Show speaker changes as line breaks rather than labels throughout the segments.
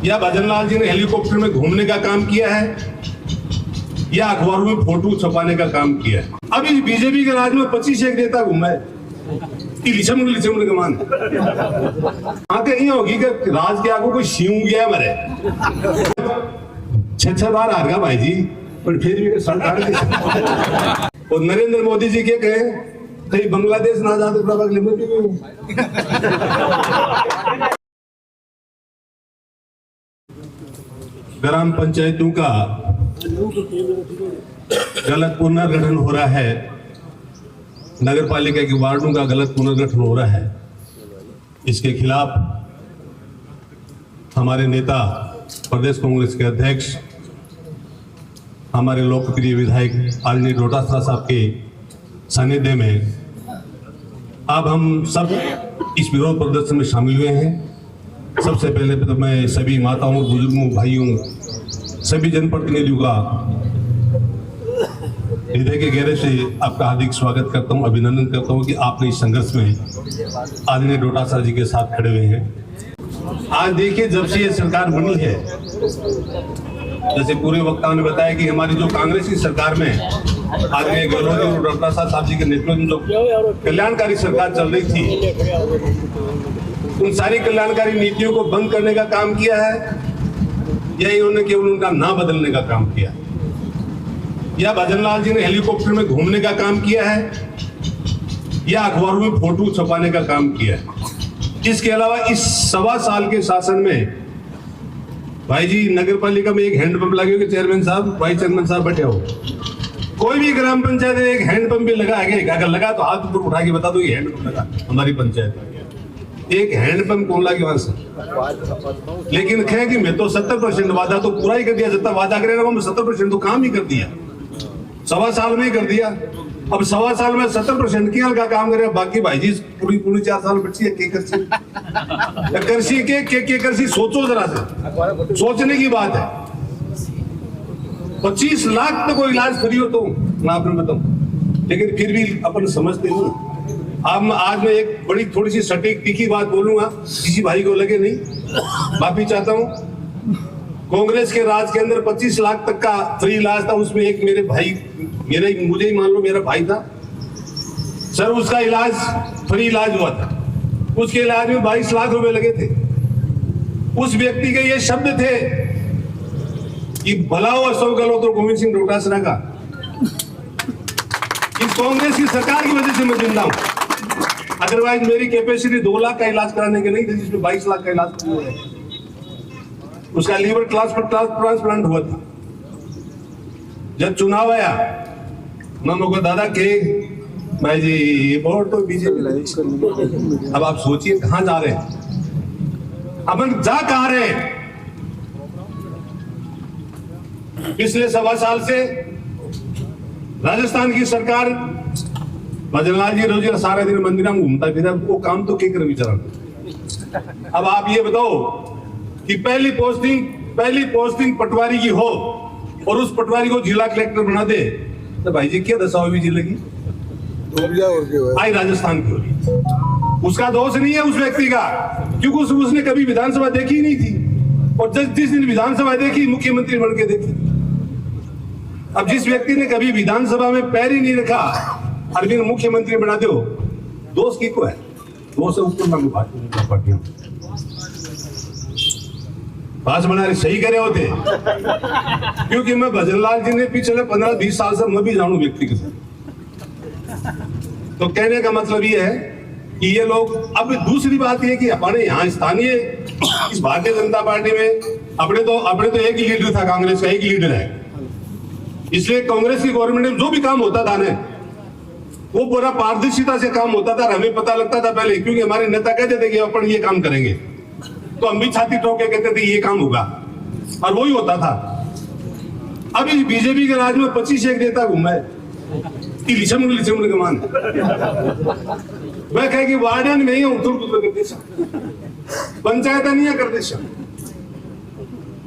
या भजनलाल जी ने हेलीकॉप्टर में घूमने का काम किया है या अखबारों में फोटो छपाने का काम किया है। अभी बीजेपी के राज में 25 एक नेता घूमा है लिचम कमान आके नहीं होगी कि राज के आगो कोई शिव गया मरे 6 बार हार गया भाई जी, पर फिर भी सरकार और नरेंद्र मोदी जी के कहे कहीं बांग्लादेश ना जाते ग्राम पंचायतों का गलत पुनर्गठन हो रहा है, नगर पालिका के वार्डों का गलत पुनर्गठन हो रहा है। इसके खिलाफ हमारे नेता प्रदेश कांग्रेस के अध्यक्ष हमारे लोकप्रिय विधायक आदरणीय डोटासरा साहब के सानिध्य में अब हम सब इस विरोध प्रदर्शन में शामिल हुए हैं। सबसे पहले तो मैं सभी माताओं, बुजुर्गों, भाइयों, सभी जनप्रतिनिधियों का हृदय के गहरे से आपका हार्दिक स्वागत करता हूं, अभिनंदन करता हूं कि आपने इस संघर्ष में आदरणीय डोटासरा जी के साथ खड़े हुए हैं। आज देखिए, जब से ये सरकार बनी है, जैसे पूरे वक्ताओं ने बताया कि हमारी जो कांग्रेस की सरकार में आदरणीय गहलोत और डोटासरा साहब जी के नेतृत्व में जो कल्याणकारी सरकार चल रही थी, उन सारी कल्याणकारी नीतियों को बंद करने का काम किया है या इन्होंने केवल उनका नाम बदलने का काम किया है, या भजनलाल जी ने हेलीकॉप्टर में घूमने का काम किया है या अखबारों में फोटो छपाने का काम किया है। इसके अलावा इस 1.25 साल के शासन में भाई जी नगर पालिका में एक हैंडपंप लगे कि चेयरमैन साहब, वाइस चेयरमैन साहब बैठे हो, कोई भी ग्राम पंचायत में एक हैंडपंप भी लगा है? अगर लगा तो हाथ ऊपर उठा के बता दो ये हैंडपंप लगा हमारी पंचायत में। एक हैंडपंप कौन लगे वहां से? लेकिन कहें कि मैं तो 70% वादा तो पूरा ही कर दिया, जितना वादा करेगा वो 70% तो काम ही कर दिया, 1.25 साल में ही कर दिया। अब 1.25 साल में 70% की का काम करेगा, बाकी भाई जी पूरी 4 साल बची है करसी सोचो जरा से, सोचने की बात है। 25 लाख तो कोई इलाज फ्री हो तो मैं आपने बताऊं, लेकिन फिर भी अपन समझते नहीं। अब आज मैं एक बड़ी थोड़ी सी सटीक तीखी बात बोलूंगा, किसी भाई को लगे नहीं, माफी चाहता हूं। कांग्रेस के राज के अंदर 25 लाख तक का फ्री इलाज था, उसमें एक मेरे भाई, मुझे ही मान लो मेरा भाई था सर, उसका इलाज फ्री इलाज हुआ था, उसके इलाज में 22 लाख रुपए लगे थे। उस व्यक्ति के ये शब्द थे कि भला हुआ सौ गलत और गोविंद सिंह डोटासरा का, इस कांग्रेस की सरकार की वजह से मैं जिंदा हूं, अदरवाइज मेरी कैपेसिटी 2 लाख का इलाज कराने की नहीं थी, जिसमें 22 लाख का इलाज हुआ है। उसका लीवर ट्रांसप्लांट हुआ था। जब चुनाव आया, मानो को दादा के भाई जी वोट तो बीजेपी, अब आप सोचिए कहां जा रहे हैं, अपन जा कहां रहे हैं? पिछले 1.25 साल से राजस्थान की सरकार, भजनलाल जी रोज सारे दिन मंदिर में घूमता फिर, वो काम तो क्या कर विचारा। अब आप ये बताओ कि पहली पोस्टिंग पटवारी की हो और उस पटवारी को जिला कलेक्टर बना दे, तो भाई जी क्या दशा हुई जिले की? आई राजस्थान की होगी। उसका दोष नहीं है उस व्यक्ति का, क्योंकि उसने कभी विधानसभा देखी ही नहीं थी, और जिस दिन विधानसभा देखी, मुख्यमंत्री बन के देखी। अब जिस व्यक्ति ने कभी विधानसभा में पैर ही नहीं रखा, अरविंद मुख्यमंत्री बना दो, दोष की को है? दोष ऊपर मांगो पार्टियों पास बना रही सही करे होते, क्योंकि मैं भजनलाल जी ने पिछले 15-20 साल से मैं भी जानू व्यक्ति के साथ। तो कहने का मतलब ये है कि ये लोग, अब दूसरी बात ये कि हमारे यहाँ स्थानीय इस भारतीय जनता पार्टी में अपने तो एक ही लीडर था, कांग्रेस का एक ही लीडर है, इसलिए कांग्रेस की गवर्नमेंट में जो भी काम होता था ना, वो पूरा पारदर्शिता से काम होता था, हमें पता लगता था पहले, क्योंकि हमारे नेता कहते थे कि अपन ये काम करेंगे, तो हम भी छाती ठोक के कहते थे ये काम होगा, और वही होता था। अब इस बीजेपी के राज में 25 एक नेता घूमा है, लिचम कमान मैं कह कि वार्डन में ही हूं, पंचायत नहीं है करते सर,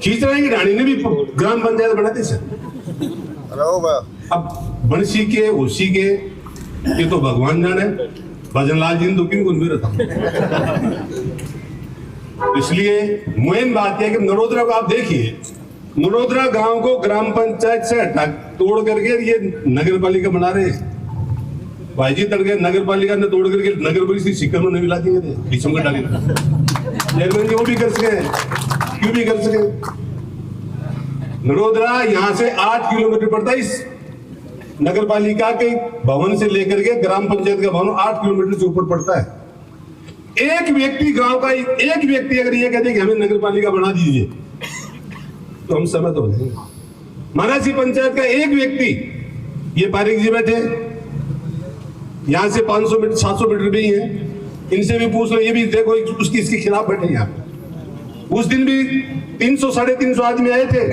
खींच रहे हैं कि ढाणी ने भी ग्राम पंचायत बनाते सर। अब बंसी के उसी के ये तो भगवान जाने, भजनलाल जी ने तो क्यों कुछ भी रहता। इसलिए मुहिम बात है कि नरोदरा को आप देखिए, नरोदरा गांव को ग्राम पंचायत से हटा तोड़ करके ये नगर पालिका बना रहे हैं। भाई जी तड़के नगर पालिका ने तोड़ करके नगर परिषद सिक्कर में नहीं मिला दिए थे, बीचम का डाले चेयरमैन जी वो भी कर सके, क्यों भी कर सके। नरोदरा यहाँ से 8 किलोमीटर पड़ता है, इस नगर पालिका के भवन से लेकर के ग्राम पंचायत का भवन 8 किलोमीटर से ऊपर पड़ता है। एक व्यक्ति गांव का एक व्यक्ति अगर ये कहते कि हमें नगर पालिका बना दीजिए तो हम सहमत हो जाएंगे। मानासी पंचायत का एक व्यक्ति, ये पारिक जी बैठे यहां से 500 मीटर 700 मीटर भी है, इनसे भी पूछ लो, ये भी देखो उसकी इसके खिलाफ बैठे यहाँ। उस दिन भी 300 साढ़े 300 आदमी आए थे,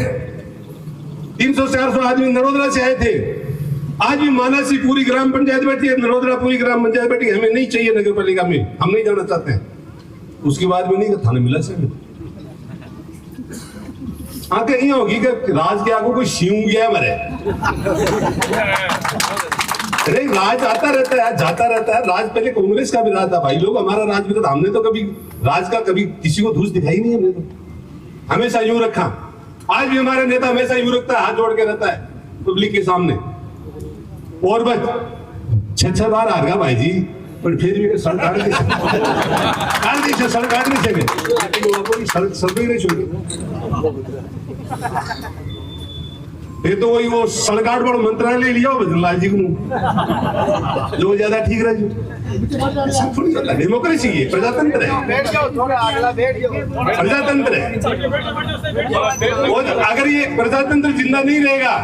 300-400 आदमी नरोदरा से आए थे। आज भी मानासी पूरी ग्राम पंचायत बैठी है, नरोदरा पूरी ग्राम पंचायत बैठी है, हमें नहीं चाहिए नगर पालिका में, हम नहीं जाना चाहते हैं। उसके बाद भी नहीं थाने मिला से आगे नहीं होगी कि राज के आगे कोई शिव गया मरे। अरे राज आता रहता है जाता रहता है, राज पहले कांग्रेस का भी राज था भाई लोग, हमारा राज भी था, हमने तो कभी राज का कभी किसी को धूस दिखाई नहीं, हमने तो हमेशा यूं रखा। आज भी हमारा नेता हमेशा यूं रखता है, हाथ जोड़ के रहता है पब्लिक के सामने। और बस 6 बार हार गया भाई जी, पर फिर भी सड़क काट नहीं सके, सड़क नहीं छोड़ी। फिर तो वही वो सड़काट बड़ा मंत्रालय लिया बदलाल जी को, जो ज्यादा ठीक रहे। डेमोक्रेसी है, प्रजातंत्र है, प्रजातंत्र है। और अगर ये प्रजातंत्र जिंदा नहीं रहेगा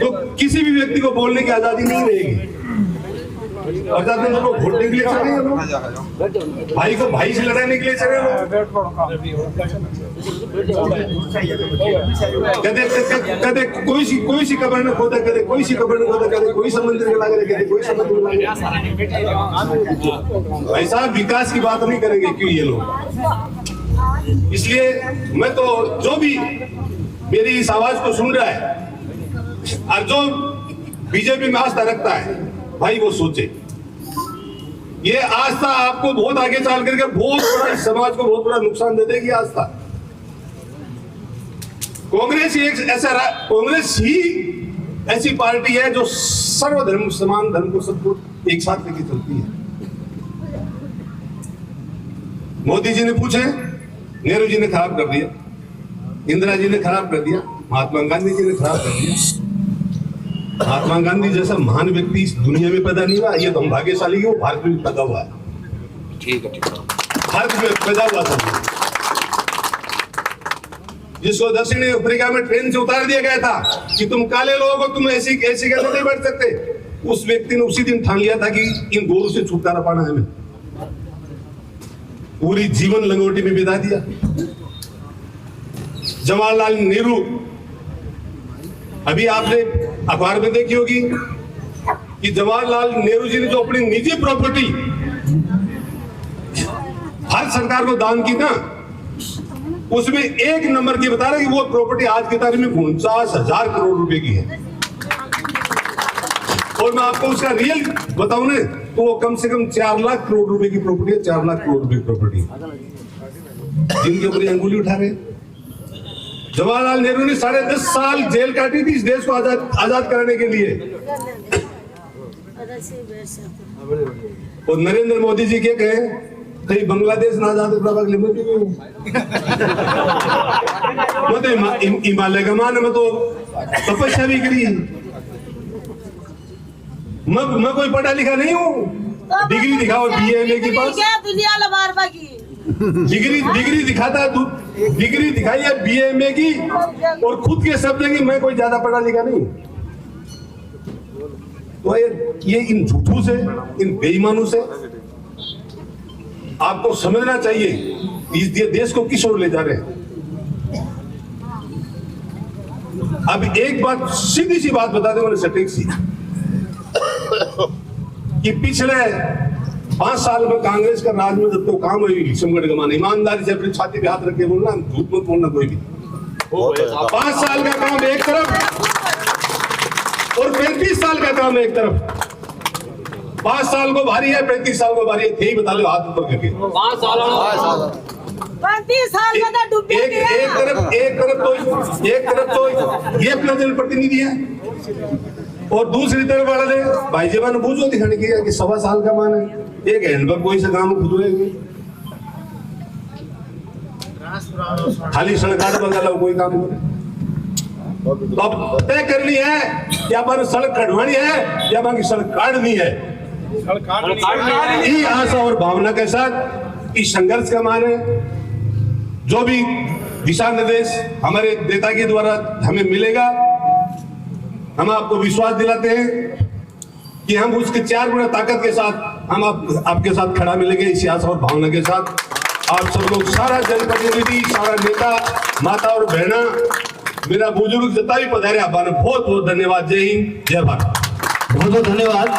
तो किसी भी व्यक्ति को बोलने की आजादी नहीं रहेगी। प्रजातंत्र को वोटने के लिए चले लोग, भाई को भाई से लड़ाने के लिए चले लोग। कदे कोई सी कब्र न खोदा, कदे कोई सी कब्र न खोदा, कदे कोई समुद्र में लागे, कदे कोई समुद्र में लागे। ऐसा विकास की बात नहीं करेंगे क्यों ये लोग। इसलिए मैं तो जो भी मेरी इस आवाज को सुन रहा है और जो बीजेपी में आस्था रखता है भाई वो सोचे, ये आस्था आपको बहुत आगे चल करके बहुत बड़ा समाज को बहुत बड़ा नुकसान दे देगी। आस्था कांग्रेस ही ऐसी पार्टी है जो सर्वधर्म समान धर्म को सबको एक साथ लेके चलती है। मोदी जी ने पूछे, नेहरू जी ने खराब कर दिया, इंदिरा जी ने खराब कर दिया, महात्मा गांधी जी ने खराब कर दिया। महात्मा गांधी जैसा महान व्यक्ति इस दुनिया में पैदा नहीं हुआ, ये तो हम भाग्यशाली वो भारत में पैदा हुआ है। ठीक है, भारत में पैदा हुआ था, जिसको दक्षिण अफ्रीका में ट्रेन से उतार दिया गया था कि तुम काले लोगों को तुम ऐसी कैसे नहीं बैठ सकते। उस व्यक्ति ने उसी दिन ठान लिया था कि इन गोरू से छुटकारा पाना है, हमें पूरी जीवन लंगोटी में बिता दिया। जवाहरलाल नेहरू, अभी आपने अखबार में देखी होगी कि जवाहरलाल नेहरू जी ने जो अपनी निजी प्रॉपर्टी भारत सरकार को दान की ना, उसमें 1 नंबर की बता रहे कि वो प्रॉपर्टी आज की तारीख में 49,000 करोड़ रुपए की है। और मैं आपको उसका रियल बताऊं ना तो वो कम से कम 4 लाख करोड़ रुपए की प्रॉपर्टी है, 4 लाख करोड़ रुपए की प्रॉपर्टी जिनके ऊपर अंगुली उठा रहे। जवाहरलाल नेहरू ने 10.5 साल जेल काटी थी इस देश को आजाद कराने के लिए। और नरेंद्र मोदी जी के कहे कहीं बांग्लादेश ना आजाद तो हिमालय का मान में तो तपस्या भी करी। मैं कोई पढ़ा लिखा नहीं हूँ, डिग्री दिखाओ BA के पास, डिग्री दिखाता है, डिग्री दिखाई है BA की, और खुद के शब्द है कि मैं कोई ज्यादा पढ़ा लिखा नहीं। तो ये इन झूठों से, इन बेईमानों से आपको समझना चाहिए इस देश को किस ओर ले जा रहे हैं। अब एक बात सीधी सी बात बता दें मैंने सटीक सी, कि पिछले 5 साल में कांग्रेस का राज में जब तो काम हुई संगठन गमाना, ईमानदारी से अपनी छाती पे हाथ रख के बोलना, झूठ मत बोलना कोई भी। 5 साल का काम एक तरफ और 35 साल का काम एक तरफ। 5 साल को भारी है, 35 साल को भारी है, थे ही बता लो हाथ ऊपर करके।
5 साल
35 साल में तो डूब
एक तरफ तो ये अपना जनप्रतिनिधि है और दूसरी तरफ वाला ने भाई जीवन बूझो दिखाने की कि 1.25 साल का मान है, एक हैंडवर्क कोई से काम खुद होएगी, खाली सड़क बंगा कोई काम नहीं। तो अब तय करनी है कि हमारी सड़क कटवानी है या हमारी सड़क काटनी है। यही आशा और भावना के साथ इस संघर्ष का मान है। जो भी दिशा निर्देश हमारे नेता के द्वारा हमें मिलेगा, हम आपको विश्वास दिलाते हैं कि हम उसके 4 गुना ताकत के साथ हम आपके साथ खड़ा मिलेंगे। इस आशा और भावना के साथ आप सब लोग, सारा जनप्रतिनिधि, सारा नेता, माता और बहना, मेरा बुजुर्ग जितना भी पधारे, आप बहुत बहुत धन्यवाद। जय हिंद, जय भारत।
बहुत बहुत धन्यवाद।